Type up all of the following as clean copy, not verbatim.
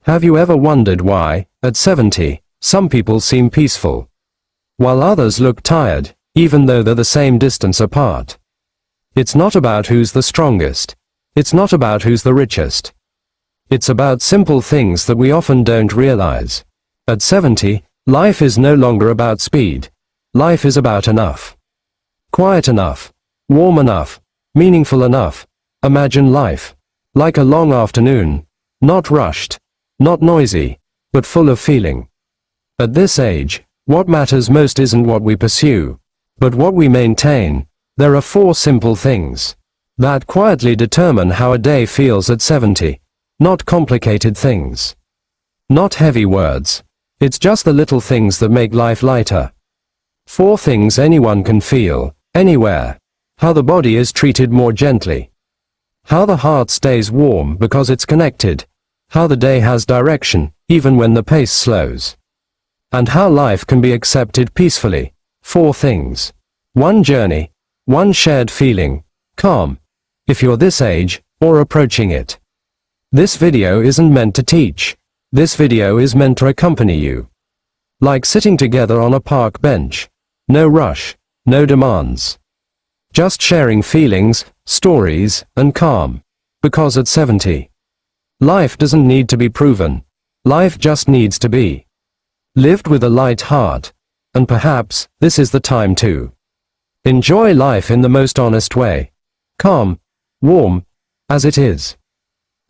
Have you ever wondered why, at 70, some people seem peaceful, while others look tired, even though they're the same distance apart? It's not about who's the strongest. It's not about who's the richest. It's about simple things that we often don't realize. At 70, life is no longer about speed. Life is about enough. Quiet enough. Warm enough. Meaningful enough. Imagine life like a long afternoon. Not rushed. Not noisy. But full of feeling. At this age, what matters most isn't what we pursue, but what we maintain. There are 4 simple things that quietly determine how a day feels at 70. Not complicated things. Not heavy words. It's just the little things that make life lighter. 4 things anyone can feel, anywhere. How the body is treated more gently. How the heart stays warm because it's connected. How the day has direction, even when the pace slows. And how life can be accepted peacefully. 4 things. 1 journey. 1 shared feeling. Calm. If you're this age, or approaching it. This video isn't meant to teach. This video is meant to accompany you. Like sitting together on a park bench. No rush. No demands. Just sharing feelings, stories, and calm. Because at 70, life doesn't need to be proven. Life just needs to be lived with a light heart. And perhaps, this is the time to enjoy life in the most honest way. Calm. Warm. As it is.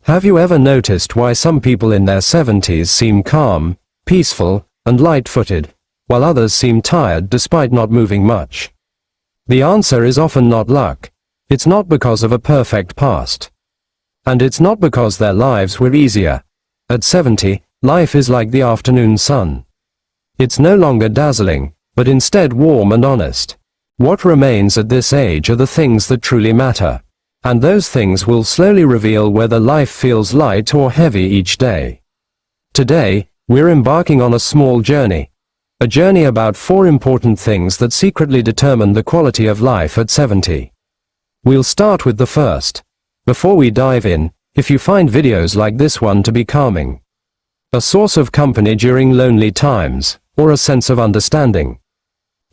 Have you ever noticed why some people in their 70s seem calm, peaceful, and light-footed, while others seem tired despite not moving much? The answer is often not luck. It's not because of a perfect past. And it's not because their lives were easier. At 70, life is like the afternoon sun. It's no longer dazzling, but instead warm and honest. What remains at this age are the things that truly matter. And those things will slowly reveal whether life feels light or heavy each day. Today, we're embarking on a small journey. A journey about 4 important things that secretly determine the quality of life at 70. We'll start with the first. Before we dive in, if you find videos like this one to be calming, a source of company during lonely times, or a sense of understanding,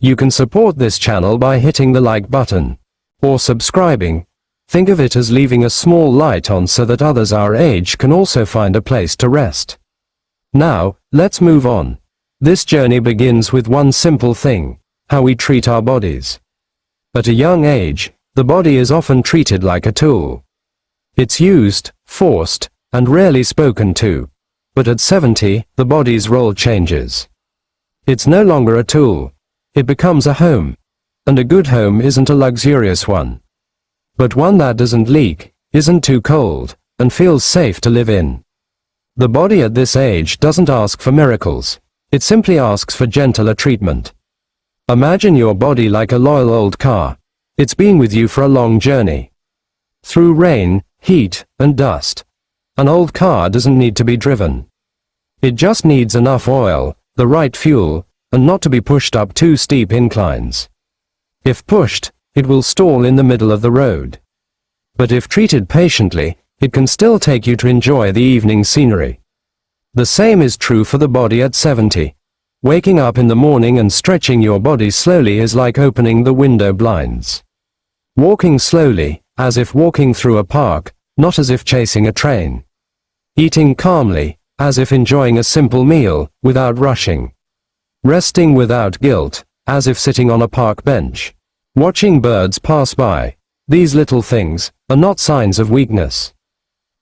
you can support this channel by hitting the like button, or subscribing. Think of it as leaving a small light on so that others our age can also find a place to rest. Now, let's move on. This journey begins with one simple thing: how we treat our bodies. At a young age, the body is often treated like a tool. It's used, forced, and rarely spoken to. But at 70, the body's role changes. It's no longer a tool. It becomes a home. And a good home isn't a luxurious one, but one that doesn't leak, isn't too cold, and feels safe to live in. The body at this age doesn't ask for miracles. It simply asks for gentler treatment. Imagine your body like a loyal old car. It's been with you for a long journey. Through rain, heat, and dust. An old car doesn't need to be driven. It just needs enough oil, the right fuel, and not to be pushed up 2 steep inclines. If pushed, it will stall in the middle of the road. But if treated patiently, it can still take you to enjoy the evening scenery. The same is true for the body at 70. Waking up in the morning and stretching your body slowly is like opening the window blinds. Walking slowly, as if walking through a park, not as if chasing a train. Eating calmly, as if enjoying a simple meal, without rushing. Resting without guilt, as if sitting on a park bench. Watching birds pass by. These little things are not signs of weakness.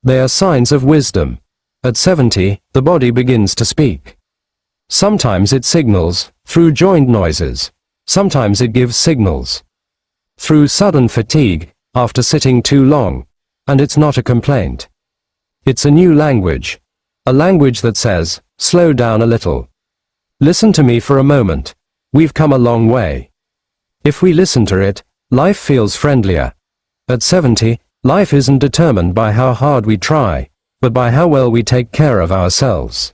They are signs of wisdom. At 70, the body begins to speak. Sometimes it signals, through joint noises. Sometimes it gives signals through sudden fatigue, after sitting too long. And it's not a complaint. It's a new language. A language that says, slow down a little. Listen to me for a moment. We've come a long way. If we listen to it, life feels friendlier. At 70, life isn't determined by how hard we try, but by how well we take care of ourselves.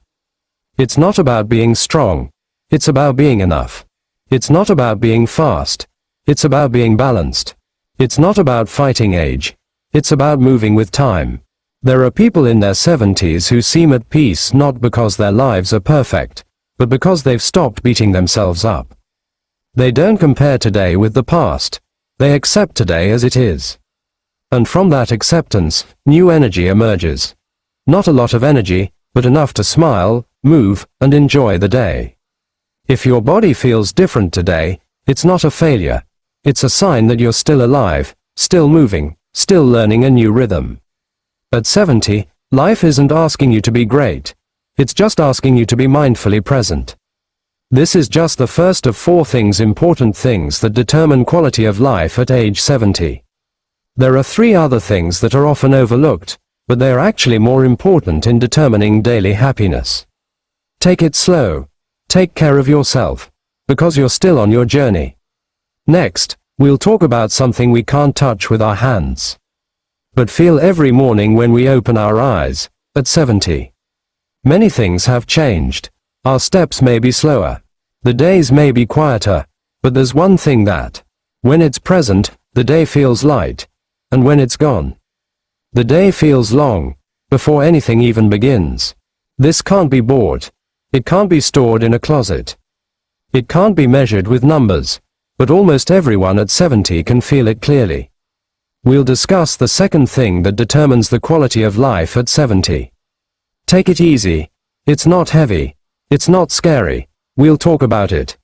It's not about being strong. It's about being enough. It's not about being fast. It's about being balanced. It's not about fighting age. It's about moving with time. There are people in their 70s who seem at peace not because their lives are perfect, but because they've stopped beating themselves up. They don't compare today with the past. They accept today as it is. And from that acceptance, new energy emerges. Not a lot of energy, but enough to smile, move, and enjoy the day. If your body feels different today, it's not a failure. It's a sign that you're still alive, still moving, still learning a new rhythm. At 70, life isn't asking you to be great. It's just asking you to be mindfully present. This is just the first of 4 important things that determine quality of life at age 70. There are 3 other things that are often overlooked, but they are actually more important in determining daily happiness. Take it slow. Take care of yourself, because you're still on your journey. Next, we'll talk about something we can't touch with our hands, but feel every morning when we open our eyes, at 70. Many things have changed. Our steps may be slower. The days may be quieter, but there's one thing that, when it's present, the day feels light, and when it's gone, the day feels long, before anything even begins. This can't be bought. It can't be stored in a closet. It can't be measured with numbers, but almost everyone at 70 can feel it clearly. We'll discuss the second thing that determines the quality of life at 70. Take it easy. It's not heavy. It's not scary. We'll talk about it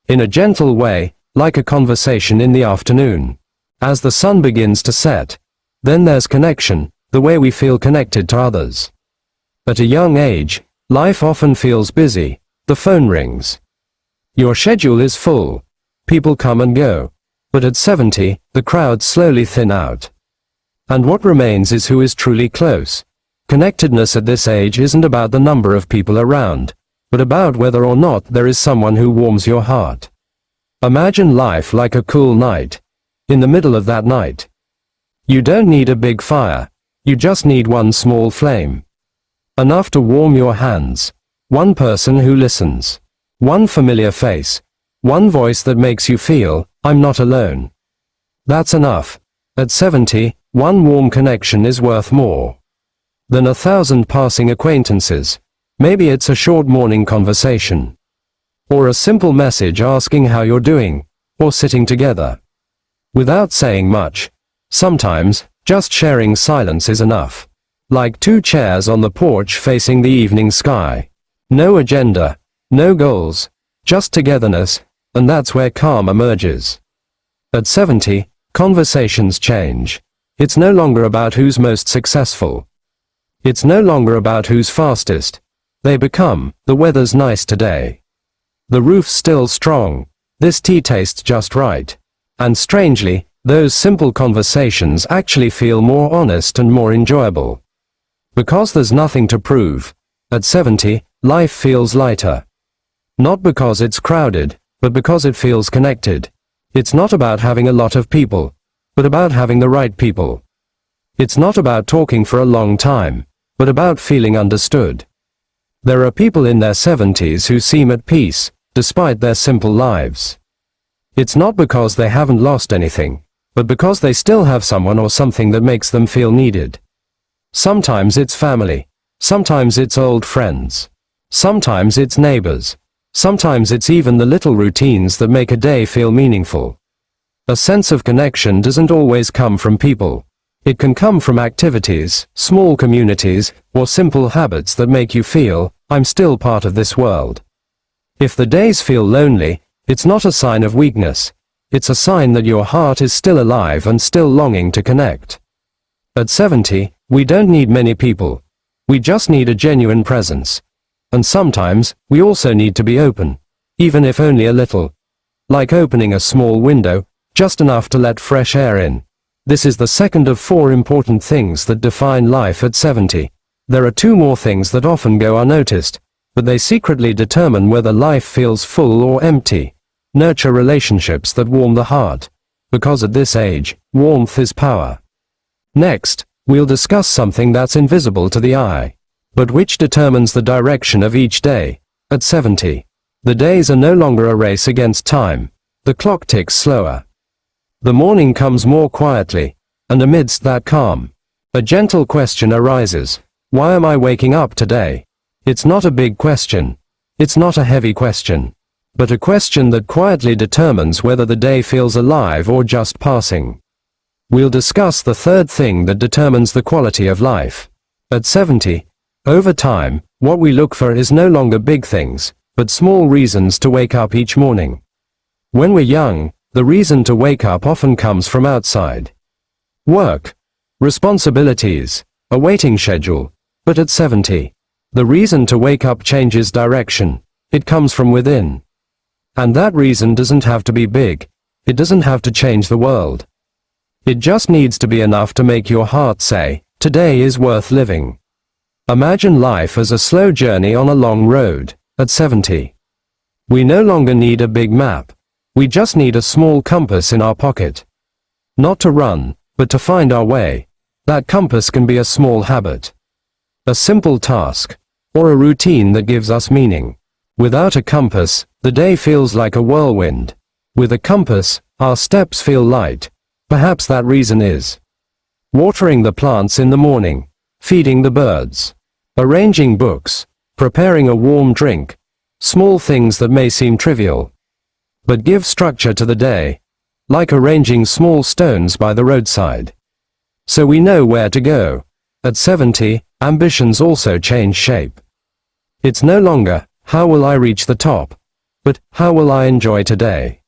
in a gentle way, like a conversation in the afternoon. As the sun begins to set, then there's connection, the way we feel connected to others. At a young age, life often feels busy. The phone rings. Your schedule is full. People come and go. But at 70, the crowds slowly thin out. And what remains is who is truly close. Connectedness at this age isn't about the number of people around, but about whether or not there is someone who warms your heart. Imagine life like a cool night. In the middle of that night, you don't need a big fire. You just need one small flame. Enough to warm your hands. One person who listens. One familiar face. One voice that makes you feel, I'm not alone. That's enough. At 70, one warm connection is worth more than 1,000 passing acquaintances. Maybe it's a short morning conversation, or a simple message asking how you're doing, or sitting together without saying much. Sometimes, just sharing silence is enough. Like 2 chairs on the porch facing the evening sky. No agenda, no goals, just togetherness, and that's where calm emerges. At 70, conversations change. It's no longer about who's most successful. It's no longer about who's fastest. They become, the weather's nice today. The roof's still strong. This tea tastes just right. And strangely, those simple conversations actually feel more honest and more enjoyable. Because there's nothing to prove. At 70, life feels lighter. Not because it's crowded, but because it feels connected. It's not about having a lot of people, but about having the right people. It's not about talking for a long time, but about feeling understood. There are people in their 70s who seem at peace, despite their simple lives. It's not because they haven't lost anything, but because they still have someone or something that makes them feel needed. Sometimes it's family. Sometimes it's old friends. Sometimes it's neighbors. Sometimes it's even the little routines that make a day feel meaningful. A sense of connection doesn't always come from people. It can come from activities, small communities, or simple habits that make you feel, I'm still part of this world. If the days feel lonely, it's not a sign of weakness. It's a sign that your heart is still alive and still longing to connect. At 70, we don't need many people. We just need a genuine presence. And sometimes, we also need to be open, even if only a little. Like opening a small window, just enough to let fresh air in. This is the second of 4 important things that define life at 70. There are 2 more things that often go unnoticed, but they secretly determine whether life feels full or empty. Nurture relationships that warm the heart, because at this age, warmth is power. Next, we'll discuss something that's invisible to the eye, but which determines the direction of each day. At 70, the days are no longer a race against time. The clock ticks slower. The morning comes more quietly, and amidst that calm, A gentle question arises. Why am I waking up today? It's not a big question. It's not a heavy question. But a question that quietly determines whether the day feels alive or just passing. We'll discuss the third thing that determines the quality of life. At 70, over time, what we look for is no longer big things, but small reasons to wake up each morning. When we're young, the reason to wake up often comes from outside. Work, responsibilities, a waiting schedule. But at 70, the reason to wake up changes direction. It comes from within. And that reason doesn't have to be big. It doesn't have to change the world. It just needs to be enough to make your heart say, today is worth living. Imagine life as a slow journey on a long road. At 70, we no longer need a big map. We just need a small compass in our pocket. Not to run, but to find our way. That compass can be a small habit, a simple task, or a routine that gives us meaning. Without a compass, the day feels like a whirlwind. With a compass, our steps feel light. Perhaps that reason is watering the plants in the morning, feeding the birds, arranging books, preparing a warm drink. Small things that may seem trivial, but give structure to the day, like arranging small stones by the roadside. So we know where to go. At 70, ambitions also change shape. It's no longer, how will I reach the top? But, how will I enjoy today?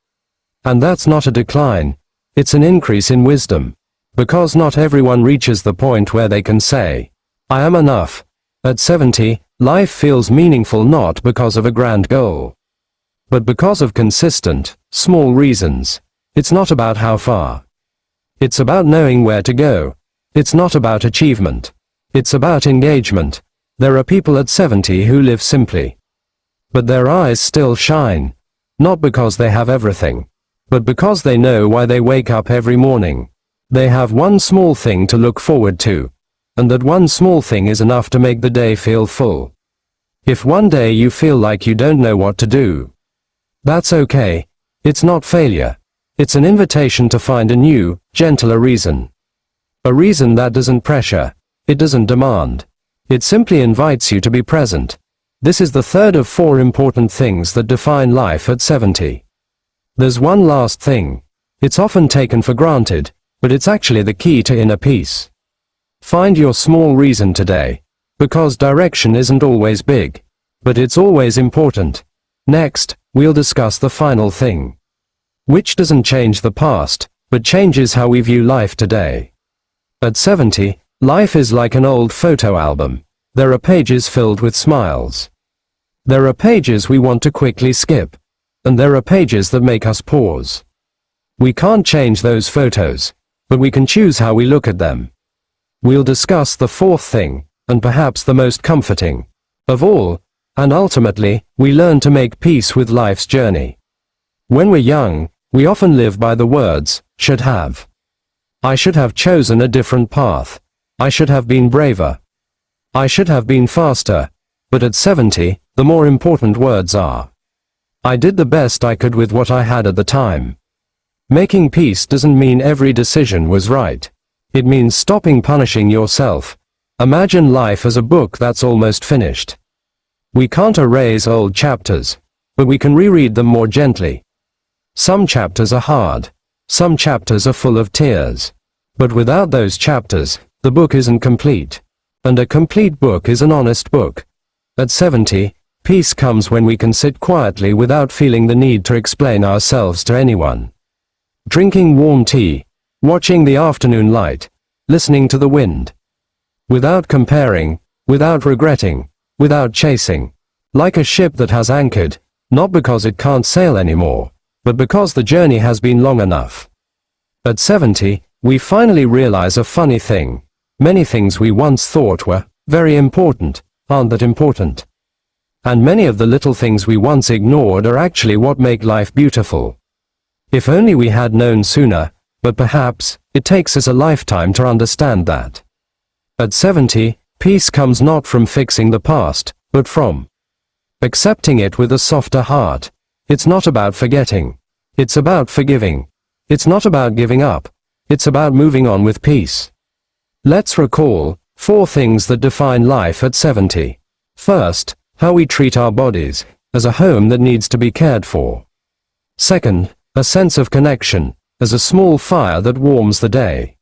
And that's not a decline. It's an increase in wisdom. Because not everyone reaches the point where they can say, I am enough. At 70, life feels meaningful not because of a grand goal, but because of consistent, small reasons. It's not about how far. It's about knowing where to go. It's not about achievement. It's about engagement. There are people at 70 who live simply, but their eyes still shine. Not because they have everything, but because they know why they wake up every morning. They have one small thing to look forward to, and that one small thing is enough to make the day feel full. If one day you feel like you don't know what to do, that's okay. It's not failure. It's an invitation to find a new, gentler reason. A reason that doesn't pressure. It doesn't demand. It simply invites you to be present. This is the third of 4 important things that define life at 70. There's one last thing. It's often taken for granted, but it's actually the key to inner peace. Find your small reason today, because direction isn't always big, but it's always important. Next, we'll discuss the final thing, which doesn't change the past, but changes how we view life today. At 70, life is like an old photo album. There are pages filled with smiles. There are pages we want to quickly skip, and there are pages that make us pause. We can't change those photos, but we can choose how we look at them. We'll discuss the fourth thing, and perhaps the most comforting of all, and ultimately, we learn to make peace with life's journey. When we're young, we often live by the words, should have. I should have chosen a different path. I should have been braver. I should have been faster. But at 70, the more important words are, I did the best I could with what I had at the time. Making peace doesn't mean every decision was right. It means stopping punishing yourself. Imagine life as a book that's almost finished. We can't erase old chapters, but we can reread them more gently. Some chapters are hard. Some chapters are full of tears. But without those chapters, the book isn't complete. And a complete book is an honest book. At 70, peace comes when we can sit quietly without feeling the need to explain ourselves to anyone. Drinking warm tea, watching the afternoon light, listening to the wind. Without comparing, without regretting, without chasing. Like a ship that has anchored, not because it can't sail anymore, but because the journey has been long enough. At 70, we finally realize a funny thing. Many things we once thought were very important aren't that important. And many of the little things we once ignored are actually what make life beautiful. If only we had known sooner, but perhaps it takes us a lifetime to understand that. At 70, peace comes not from fixing the past, but from accepting it with a softer heart. It's not about forgetting. It's about forgiving. It's not about giving up. It's about moving on with peace. Let's recall 4 things that define life at 70. First, how we treat our bodies, as a home that needs to be cared for. Second, a sense of connection, as a small fire that warms the day.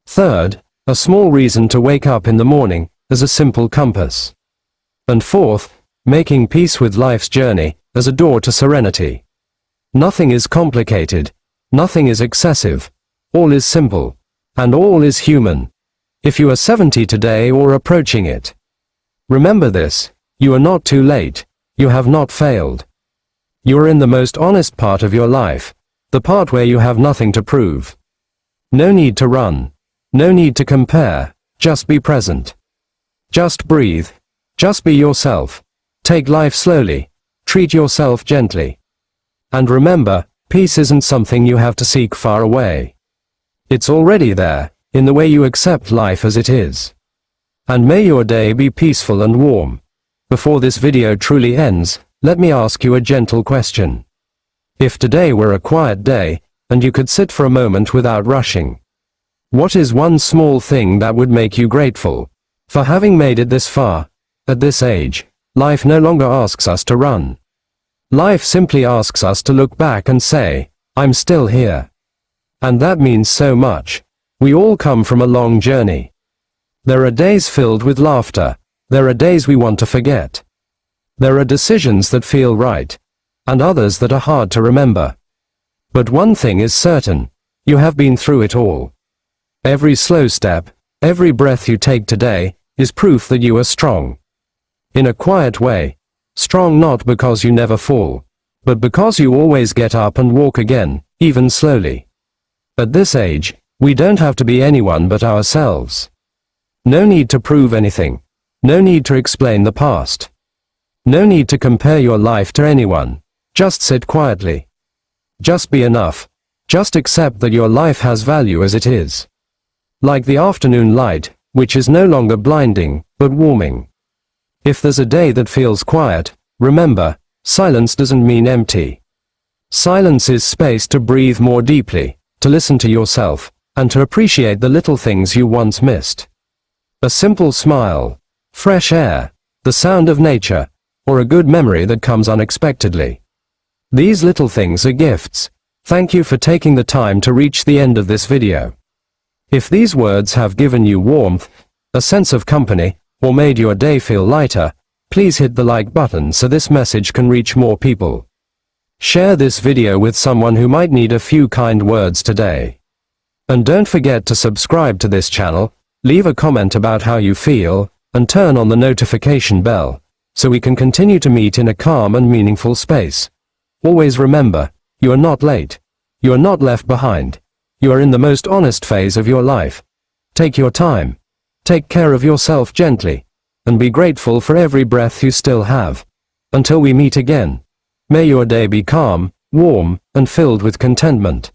Third, a small reason to wake up in the morning, as a simple compass. And fourth, making peace with life's journey, as a door to serenity. Nothing is complicated, nothing is excessive, all is simple, and all is human. If you are 70 today or approaching it, remember this: you are not too late, you have not failed. You are in the most honest part of your life, the part where you have nothing to prove. No need to run, no need to compare, just be present. Just breathe, just be yourself. Take life slowly, treat yourself gently. And remember, peace isn't something you have to seek far away. It's already there, in the way you accept life as it is. And may your day be peaceful and warm. Before this video truly ends, let me ask you a gentle question. If today were a quiet day, and you could sit for a moment without rushing, what is one small thing that would make you grateful for having made it this far? At this age, life no longer asks us to run. Life simply asks us to look back and say, I'm still here. And that means so much. We all come from a long journey. There are days filled with laughter. There are days we want to forget. There are decisions that feel right, and others that are hard to remember. But one thing is certain: you have been through it all. Every slow step, every breath you take today, is proof that you are strong. In a quiet way, strong not because you never fall, but because you always get up and walk again, even slowly. At this age, we don't have to be anyone but ourselves. No need to prove anything. No need to explain the past. No need to compare your life to anyone. Just sit quietly. Just be enough. Just accept that your life has value as it is. Like the afternoon light, which is no longer blinding, but warming. If there's a day that feels quiet, remember, silence doesn't mean empty. Silence is space to breathe more deeply, to listen to yourself, and to appreciate the little things you once missed. A simple smile, fresh air, the sound of nature, or a good memory that comes unexpectedly. These little things are gifts. Thank you for taking the time to reach the end of this video. If these words have given you warmth, a sense of company, or made your day feel lighter, please hit the like button so this message can reach more people. Share this video with someone who might need a few kind words today. And don't forget to subscribe to this channel, leave a comment about how you feel, and turn on the notification bell, so we can continue to meet in a calm and meaningful space. Always remember, you are not late. You are not left behind. You are in the most honest phase of your life. Take your time. Take care of yourself gently, and be grateful for every breath you still have. Until we meet again, may your day be calm, warm, and filled with contentment.